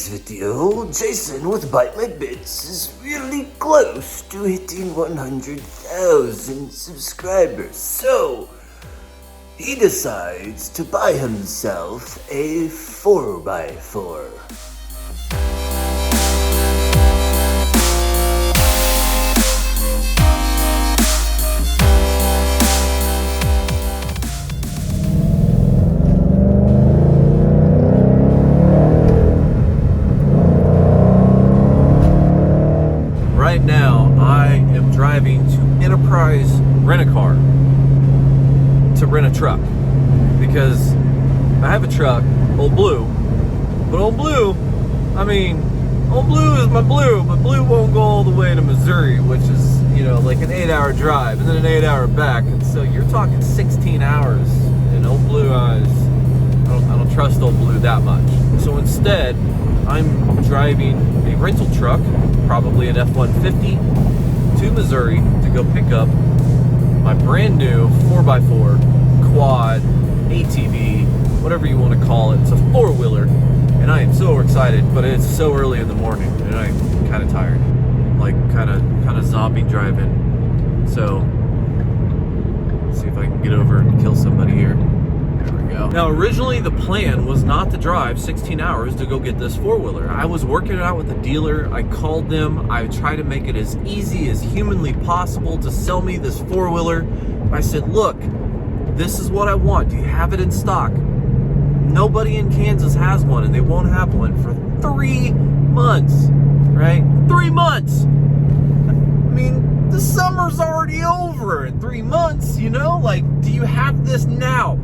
video, Jason with Byte My Bits is really close to hitting 100,000 subscribers, so he decides to buy himself a 4x4. Right now, I am driving to Enterprise Rent-A-Car to rent a truck because I have a truck, Old Blue, but Old Blue is my Blue, but Blue won't go all the way to Missouri, which is, like an 8-hour drive and then an 8-hour back, and so you're talking 16 hours, and Old Blue, I don't trust Old Blue that much. So instead, I'm driving a rental truck, probably an F-150, to Missouri to go pick up my brand new 4x4 quad ATV, whatever you want to call it. It's a four-wheeler, and I am so excited, but it's so early in the morning and I'm kind of tired, like kind of zombie driving. So let's see if I can get over and kill somebody here. There we go. Now, originally the plan was not to drive 16 hours to go get this four-wheeler. I was working it out with the dealer. I called them. I tried to make it as easy as humanly possible to sell me this four-wheeler. I said, look, this is what I want. Do you have it in stock? Nobody in Kansas has one, and they won't have one for 3 months, right? 3 months. I mean, the summer's already over in 3 months, Like, do you have this now?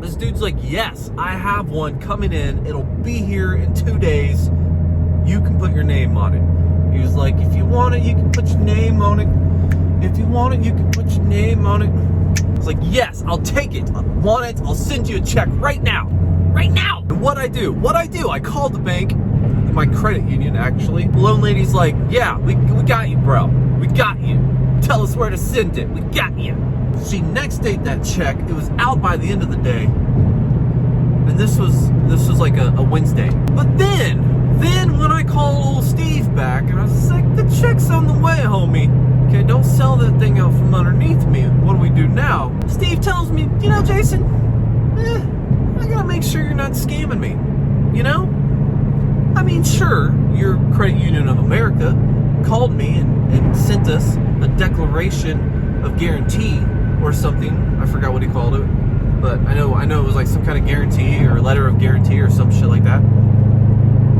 This dude's like, yes, I have one coming in. It'll be here in 2 days. You can put your name on it. He was like, if you want it, you can put your name on it. If you want it, you can put your name on it. I was like, yes, I'll take it. I want it. I'll send you a check right now. Right now. And what I do, I called the bank, my credit union, actually. The loan lady's like, yeah, we got you, bro. We got you. Tell us where to send it. We got you. She next date that check. It was out by the end of the day, and this was like a Wednesday. But then when I called old Steve back, and I was just like, the check's on the way, homie. Okay, don't sell that thing out from underneath me. What do we do now? Steve tells me, Jason, I gotta make sure you're not scamming me. I mean, sure, your Credit Union of America called me and sent us a declaration of guarantee or something. I forgot what he called it, but I know it was like some kind of guarantee or letter of guarantee or some shit like that.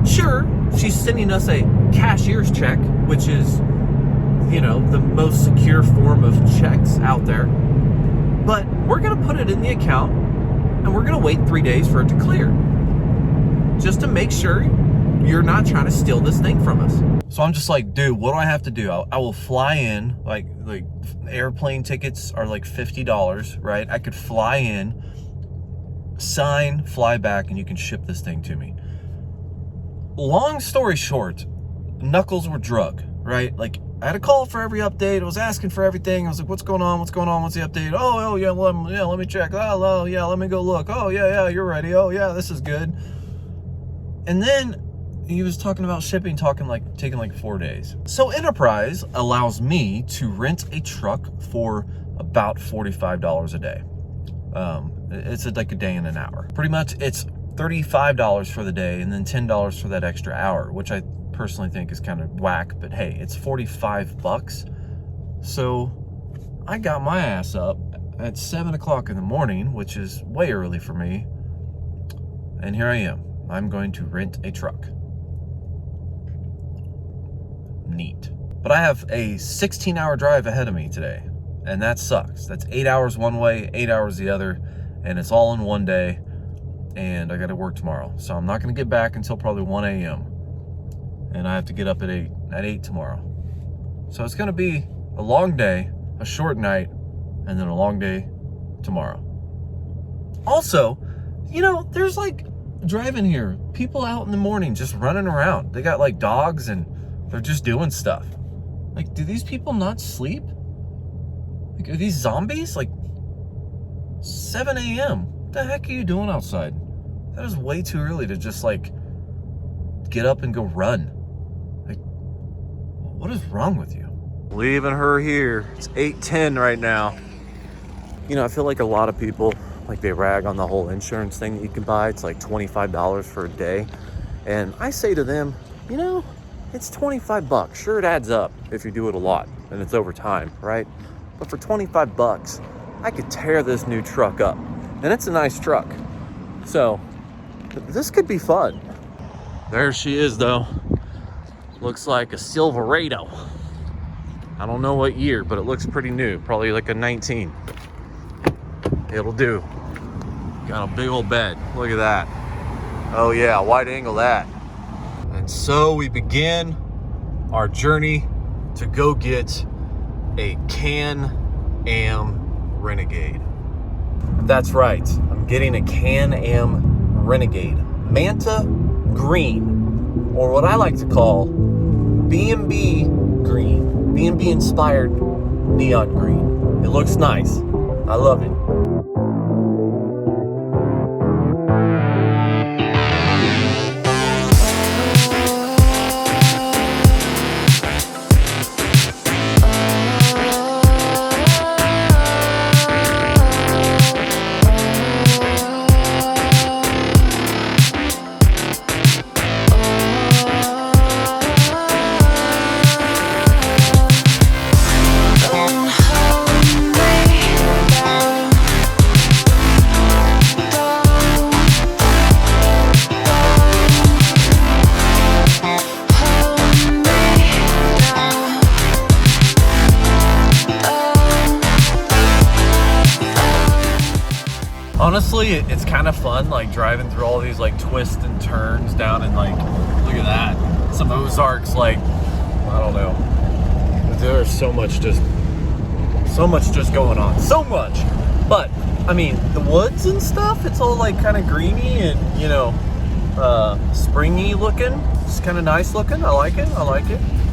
Sure, she's sending us a cashier's check, which is, the most secure form of checks out there. But we're gonna put it in the account and we're gonna wait 3 days for it to clear, just to make sure you're not trying to steal this thing from us. So I'm just like, dude, what do I have to do? I will fly in, like airplane tickets are like $50, right? I could fly in, sign, fly back, and you can ship this thing to me. Long story short, knuckles were drug, right? Like, I had a call for every update. I was asking for everything. I was like, what's going on? What's going on? What's the update? Oh yeah, let me check. Oh yeah, let me go look. Oh yeah, you're ready. Oh yeah, this is good. And then he was talking about shipping, taking like 4 days. So Enterprise allows me to rent a truck for about $45 a day. It's like a day and an hour. Pretty much it's $35 for the day and then $10 for that extra hour, which I personally think is kind of whack, but hey, it's $45. So I got my ass up at 7 o'clock in the morning, which is way early for me. And here I am. I'm going to rent a truck. Neat. But I have a 16-hour drive ahead of me today, and that sucks. That's 8 hours one way, 8 hours the other, and it's all in one day, and I got to work tomorrow. So I'm not going to get back until probably 1 a.m., and I have to get up at 8 tomorrow. So it's going to be a long day, a short night, and then a long day tomorrow. Also, there's like driving here, people out in the morning just running around. They got like dogs and they're just doing stuff. Like, do these people not sleep? Like, are these zombies? Like, 7 a.m. What the heck are you doing outside? That is way too early to just like get up and go run. Like, what is wrong with you? Leaving her here. It's 8:10 right now. You know, I feel like a lot of people, like, they rag on the whole insurance thing that you can buy. It's like $25 for a day. And I say to them, you know, it's $25. Sure, it adds up if you do it a lot and it's over time, right? But for $25, I could tear this new truck up. And it's a nice truck. So this could be fun. There she is, though. Looks like a Silverado. I don't know what year, but it looks pretty new. Probably like a 19. It'll do. Got a big old bed. Look at that. Oh yeah, wide angle that. And so we begin our journey to go get a Can-am Renegade. That's right. I'm getting a Can-am Renegade. Manta Green, or what I like to call B&B Green. B&B inspired neon green. It looks nice. I love it. Honestly, it's kind of fun, like driving through all these like twists and turns down and like, look at that, some Ozarks, like, I don't know. There's so much just going on, so much. But I mean, the woods and stuff, it's all like kind of greeny and, you know, springy looking. It's kind of nice looking. I like it.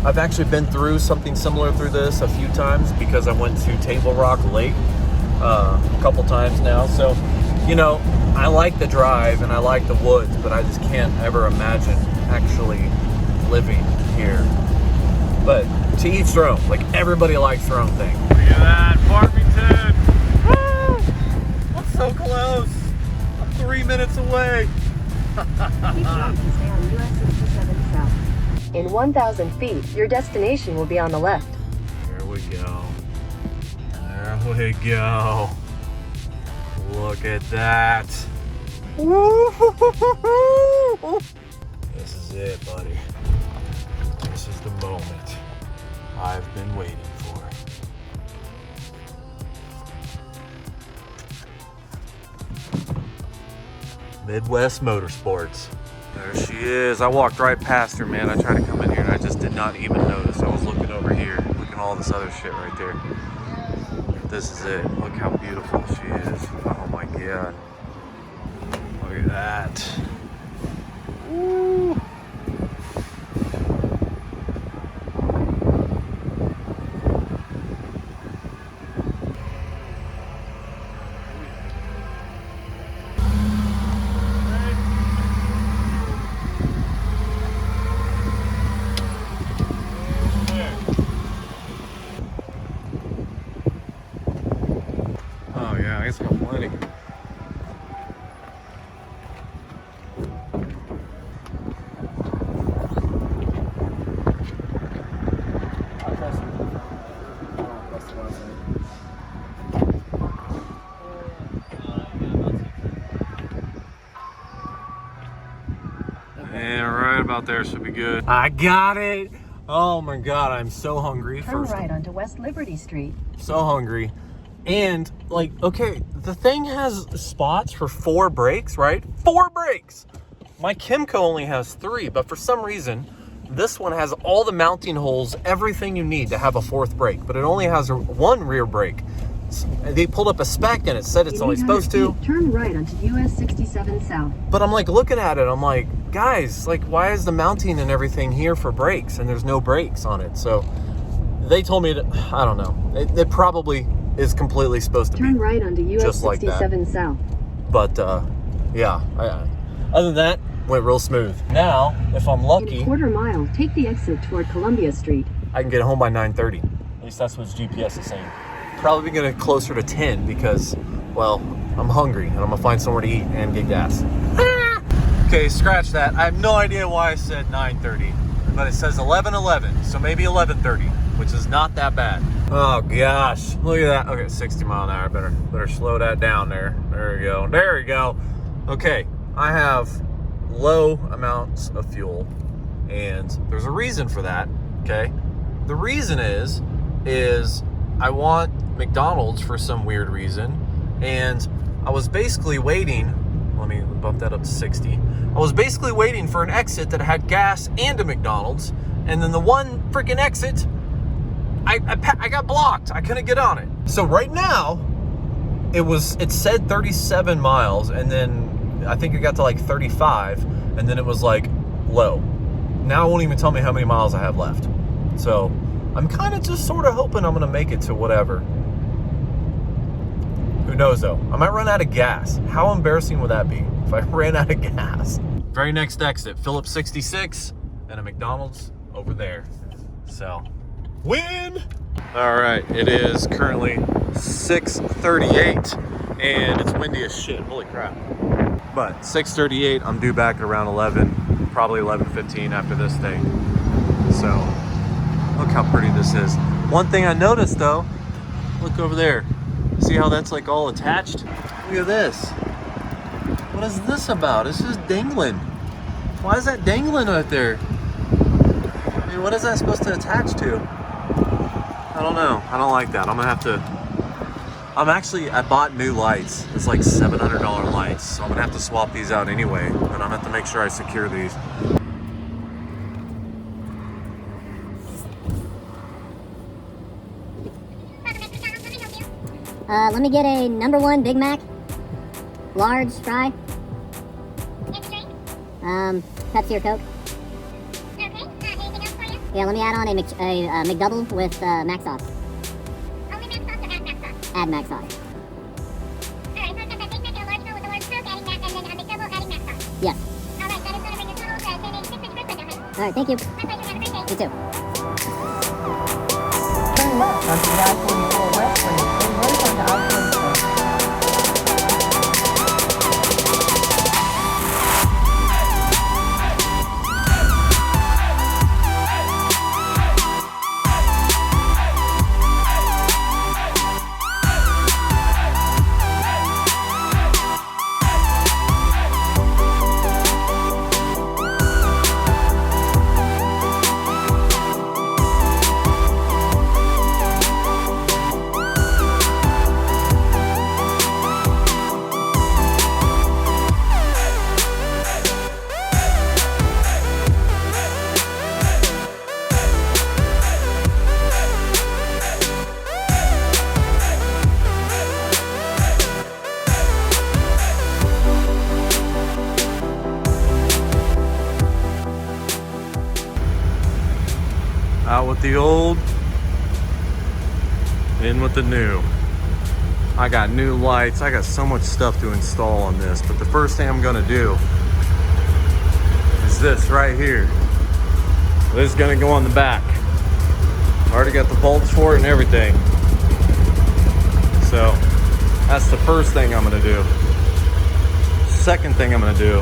I've actually been through something similar through this a few times because I went to Table Rock Lake a couple times now. So, you know, I like the drive and I like the woods, but I just can't ever imagine actually living here. But to each their own. Like, everybody likes their own thing. Look at that, Farmington. Woo! I'm so close. I'm 3 minutes away. Keep trying to stay on US 67 South. In 1,000 feet, your destination will be on the left. There we go. There we go. Look at that. This is it, buddy. This is the moment I've been waiting for. Midwest Motorsports. There she is. I walked right past her, man. I tried to come in here and I just did not even notice. I was looking over here, looking at all this other shit right there. This is it. Look how beautiful she is. Oh my god. Look at that. Woo. I guess I got plenty. Yeah, right about there should be good. I got it. Oh my god, I'm so hungry. Turn right onto West Liberty Street. So hungry. And like, okay, the thing has spots for 4 brakes, right? 4 brakes. My Kymco only has 3, but for some reason, this one has all the mounting holes, everything you need to have a 4th brake, but it only has 1 rear brake. They pulled up a spec and it said it's only supposed to. Turn right onto US 67 South. But I'm like looking at it, I'm like, guys, like, why is the mounting and everything here for brakes and there's no brakes on it? So they told me to, I don't know. It probably is completely supposed to be turn right onto US just like 67 that. South. But yeah, other than that, Went real smooth. Now, if I'm lucky, In a quarter mile, take the exit toward Columbia Street. I can get home by 9:30. At least that's what GPS is saying. Probably gonna get closer to 10 because, well, I'm hungry and I'm gonna find somewhere to eat and get gas. Okay, scratch that. I have no idea why I said 9:30, but it says 11:11, so maybe 11:30, which is not that bad. Oh gosh, look at that. Okay, 60 mile an hour. Better slow that down there. There we go. There we go. Okay, I have low amounts of fuel, and there's a reason for that. Okay, the reason is I want McDonald's for some weird reason, and I was basically waiting. Let me bump that up to 60. I was basically waiting for an exit that had gas and a McDonald's, and then the one freaking exit, I got blocked. I couldn't get on it. So right now, it said 37 miles, and then I think it got to like 35, and then it was like low. Now it won't even tell me how many miles I have left. So I'm kind of just sort of hoping I'm gonna make it to whatever. Who knows though? I might run out of gas. How embarrassing would that be if I ran out of gas? Very next exit, Phillips 66 and a McDonald's over there. So, win! All right, it is currently 6:38 and it's windy as shit, holy crap. But 6:38, I'm due back at around 11, probably 11:15 after this thing. So, look how pretty this is. One thing I noticed though, look over there. See how that's like all attached? Look at this. What is this about? It's just dangling. Why is that dangling right there? I mean, what is that supposed to attach to? I don't know. I don't like that. I'm gonna have to. I bought new lights. It's like $700 lights. So I'm gonna have to swap these out anyway. But I'm gonna have to make sure I secure these. Let me get a #1 Big Mac, large fry. Pepsi or Coke. Okay, anything else for you? Yeah, let me add on a McDouble with Mac sauce. Only Mac sauce or add Mac sauce? Add Mac sauce. Alright, so it's got the Big Mac and a large meal with a large Coke, adding Mac, and then a McDouble, adding Mac sauce. Yes. Alright, that is going to bring your total to 1086 for your birthday, All right, thank you. My pleasure, have a great day. You too. Turn left onto the I-44 West Lane and right onto I-44. Out with the old, in with the new. I got new lights. I got so much stuff to install on this, but the first thing I'm gonna do is this right here. This is gonna go on the back. Already got the bolts for it and everything. So that's the first thing I'm gonna do. Second thing I'm gonna do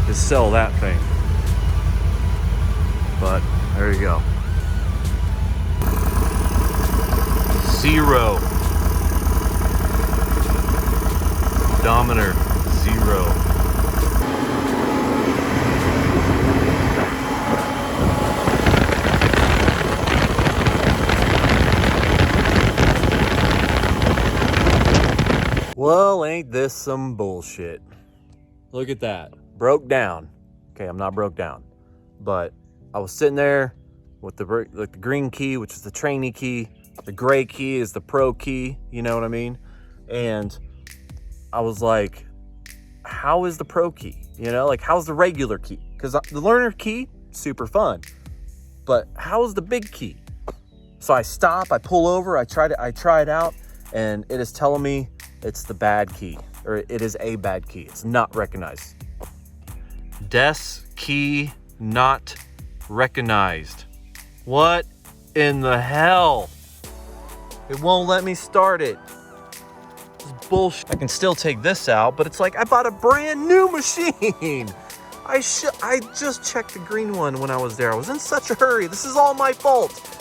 is sell that thing. But there you go. 0. Odometer 0. Well, ain't this some bullshit? Look at that. Broke down. Okay, I'm not broke down, but I was sitting there with the green key, which is the trainee key. The gray key is the pro key, you know what I mean? And I was like, how is the pro key? You know, like how's the regular key? Because the learner key, super fun. But how's the big key? So I stop, I pull over, I try it out, and it is telling me it's the bad key, or it is a bad key. It's not recognized. Des key not recognized. What in the hell? It won't let me start it. It's bullshit. I can still take this out, but it's like I bought a brand new machine. I just checked the green one when I was there. I was in such a hurry. This is all my fault.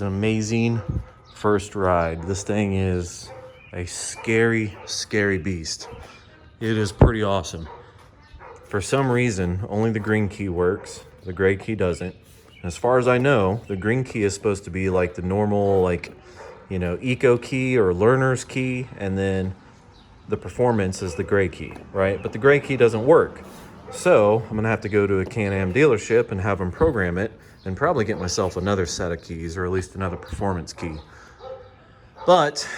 Amazing first ride. This thing is a scary, scary beast. It is pretty awesome. For some reason, only the green key works. The gray key doesn't. As far as I know, the green key is supposed to be like the normal, like, you know, eco key or learner's key, and then the performance is the gray key, right? But the gray key doesn't work. So I'm gonna have to go to a Can-am dealership and have them program it and probably get myself another set of keys, or at least another performance key. But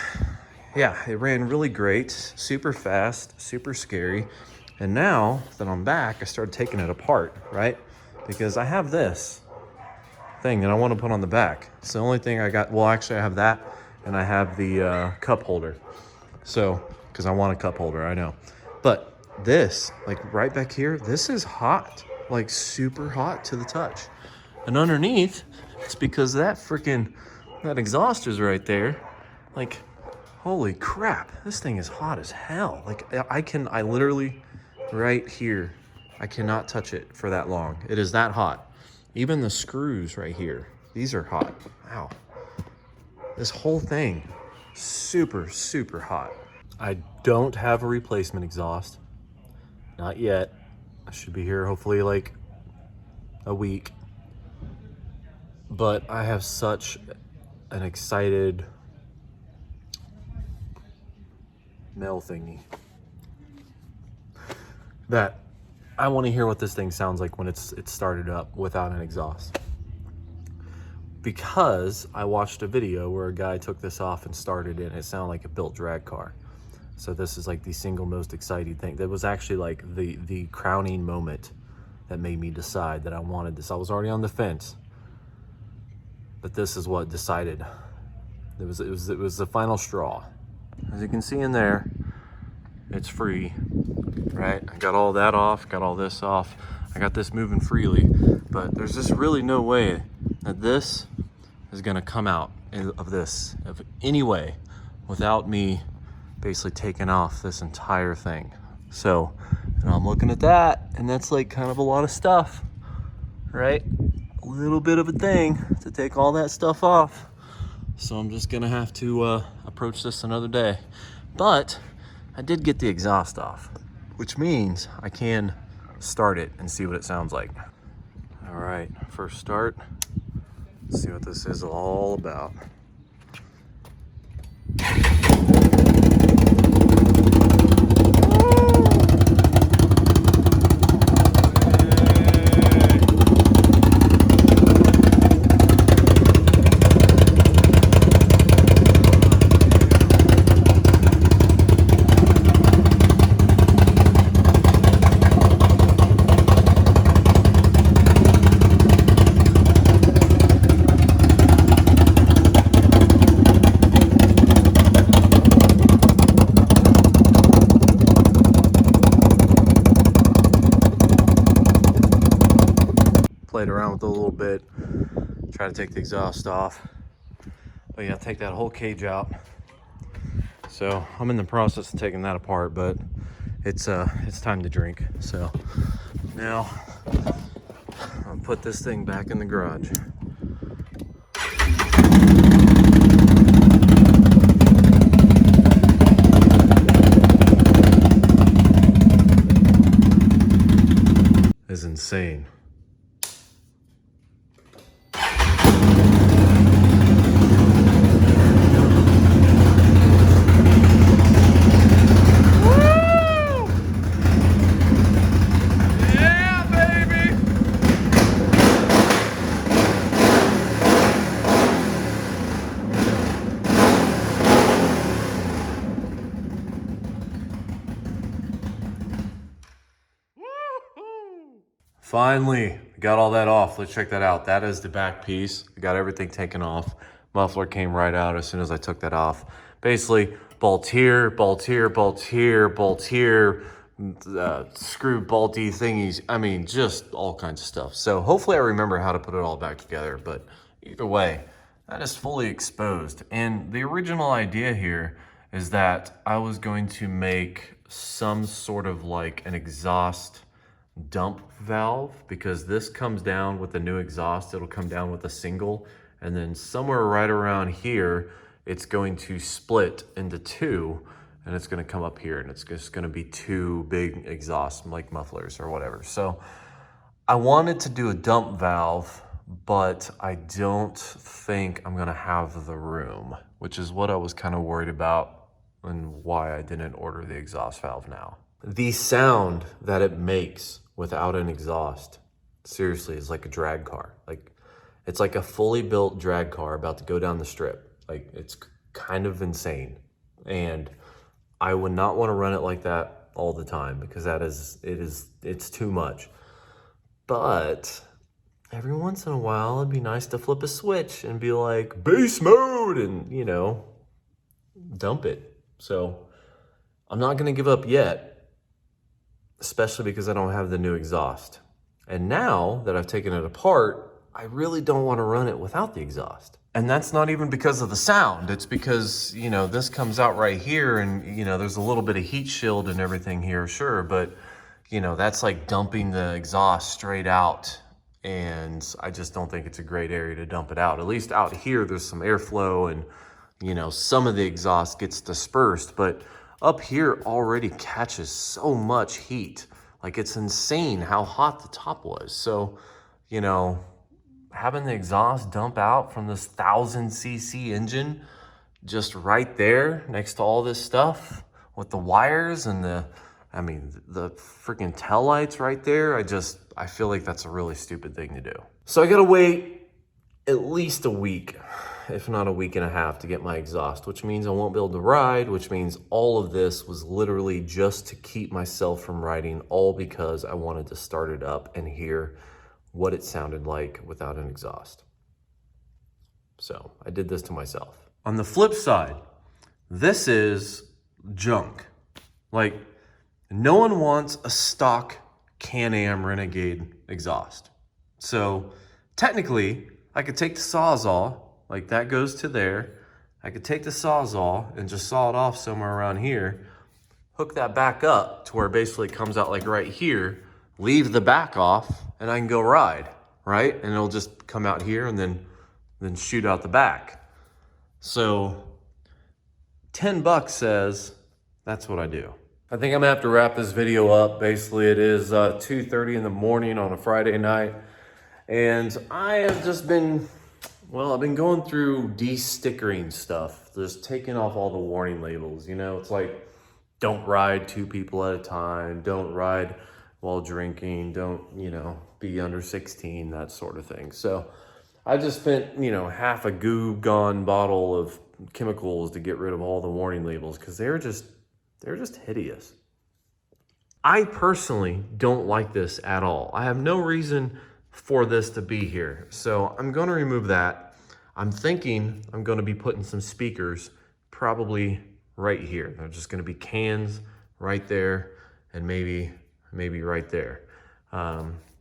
yeah, it ran really great, super fast, super scary. And now that I'm back, I started taking it apart, right? Because I have this thing that I want to put on the back. It's the only thing I got. Well, actually I have that, and I have the cup holder. So, because I want a cup holder, I know. But this, like right back here, this is hot, like super hot to the touch. And underneath, it's because that exhaust is right there. Like, holy crap, this thing is hot as hell. Like I literally, right here, I cannot touch it for that long. It is that hot. Even the screws right here, these are hot. Wow. This whole thing, super, super hot. I don't have a replacement exhaust. Not yet. I should be here hopefully like a week. But I have such an excited mail thingy that I want to hear what this thing sounds like when it's started up without an exhaust. Because I watched a video where a guy took this off and started it, and it sounded like a built drag car. So this is like the single most exciting thing. That was actually like the crowning moment that made me decide that I wanted this. I was already on the fence, but this is what decided. It was the final straw. As you can see in there, it's free, right? I got all that off, got all this off. I got this moving freely, but there's just really no way that this is gonna come out of any way without me basically taking off this entire thing. So, and I'm looking at that, and that's like kind of a lot of stuff, right? A little bit of a thing to take all that stuff off. So I'm just gonna have to approach this another day. But I did get the exhaust off, which means I can start it and see what it sounds like. All right, first start. Let's see what this is all about. Played around with it a little bit, try to take the exhaust off. But yeah, take that whole cage out. So I'm in the process of taking that apart, but it's time to drink. So now I'll put this thing back in the garage. Is insane. Finally, got all that off. Let's check that out. That is the back piece. I got everything taken off. Muffler came right out as soon as I took that off. Basically, bolt here, bolt here, bolt here, bolt here, screw bolty thingies. I mean, just all kinds of stuff. So hopefully I remember how to put it all back together. But either way, that is fully exposed. And the original idea here is that I was going to make some sort of like an exhaust dump valve, because this comes down with the new exhaust. It'll come down with a single, and then somewhere right around here it's going to split into two, and it's going to come up here, and it's just going to be two big exhaust like mufflers or whatever. So I wanted to do a dump valve, but I don't think I'm going to have the room, which is what I was kind of worried about and why I didn't order the exhaust valve now. The sound that it makes without an exhaust, seriously, is like a drag car. Like, it's like a fully built drag car about to go down the strip. Like, it's kind of insane. And I would not want to run it like that all the time, because it's too much. But every once in a while, it'd be nice to flip a switch and be like, bass mode, and, you know, dump it. So I'm not gonna give up yet, especially because I don't have the new exhaust. And now that I've taken it apart, I really don't want to run it without the exhaust. And that's not even because of the sound. It's because, you know, this comes out right here, and, you know, there's a little bit of heat shield and everything here, sure, but, you know, that's like dumping the exhaust straight out, and I just don't think it's a great area to dump it out. At least out here, there's some airflow, and, you know, some of the exhaust gets dispersed, but up here already catches so much heat. Like, it's insane how hot the top was. So, you know, having the exhaust dump out from this 1000cc engine just right there next to all this stuff with the wires and the freaking tail lights right there, I feel like that's a really stupid thing to do. So I gotta wait at least a week, if not a week and a half, to get my exhaust, which means I won't be able to ride, which means all of this was literally just to keep myself from riding, all because I wanted to start it up and hear what it sounded like without an exhaust. So I did this to myself. On the flip side, this is junk. Like, no one wants a stock Can-am Renegade exhaust. So technically, I could take the Sawzall, like that goes to there. I could take the Sawzall and just saw it off somewhere around here, hook that back up to where it basically comes out like right here, leave the back off, and I can go ride, right? And it'll just come out here and then shoot out the back. So $10 says that's what I do. I think I'm gonna have to wrap this video up. Basically, it is 2:30 in the morning on a Friday night. And I have just been, well, I've been going through de-stickering stuff, just taking off all the warning labels. You know, it's like, don't ride two people at a time, don't ride while drinking, don't, you know, be under 16, that sort of thing. So I just spent, you know, half a gone bottle of chemicals to get rid of all the warning labels, because they're just hideous. I personally don't like this at all. I have no reason for this to be here. So I'm going to remove that. I'm thinking I'm going to be putting some speakers probably right here. They're just going to be cans right there, and maybe right there.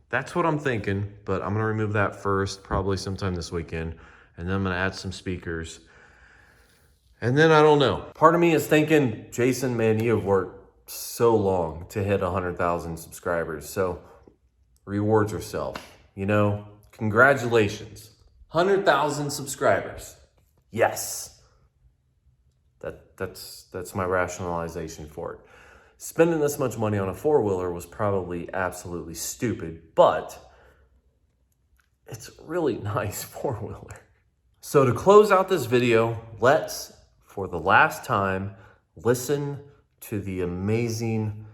That's what I'm thinking, but I'm gonna remove that first, probably sometime this weekend. And then I'm gonna add some speakers. And then I don't know. Part of me is thinking, Jason, man, you have worked so long to hit 100,000 subscribers. So reward yourself, you know? Congratulations. 100,000 subscribers. Yes. That's my rationalization for it. Spending this much money on a four-wheeler was probably absolutely stupid, but it's a really nice four-wheeler. So to close out this video, let's, for the last time, listen to the amazing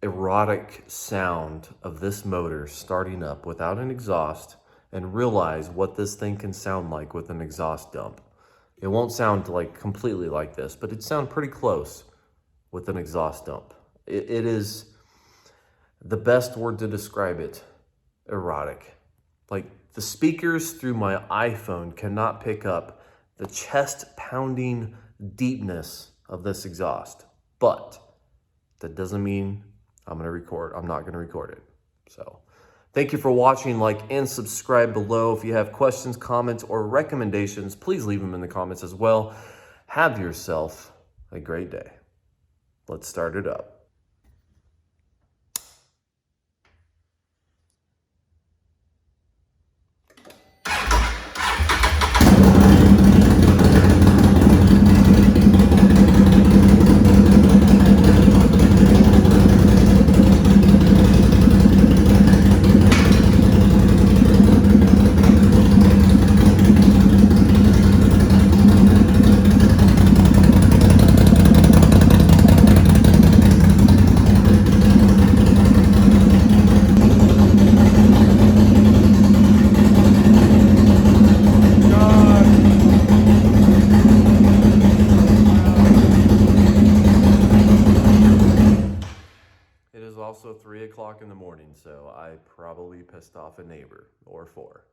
erotic sound of this motor starting up without an exhaust and realize what this thing can sound like with an exhaust dump. It won't sound like completely like this, but it sounds pretty close with an exhaust dump. It is the best word to describe it, erotic. Like the speakers through my iPhone cannot pick up the chest pounding deepness of this exhaust, but that doesn't mean I'm not gonna record it. So thank you for watching. Like and subscribe below. If you have questions, comments, or recommendations, please leave them in the comments as well. Have yourself a great day. Let's start it up. Also 3 o'clock in the morning, so I probably pissed off a neighbor or 4.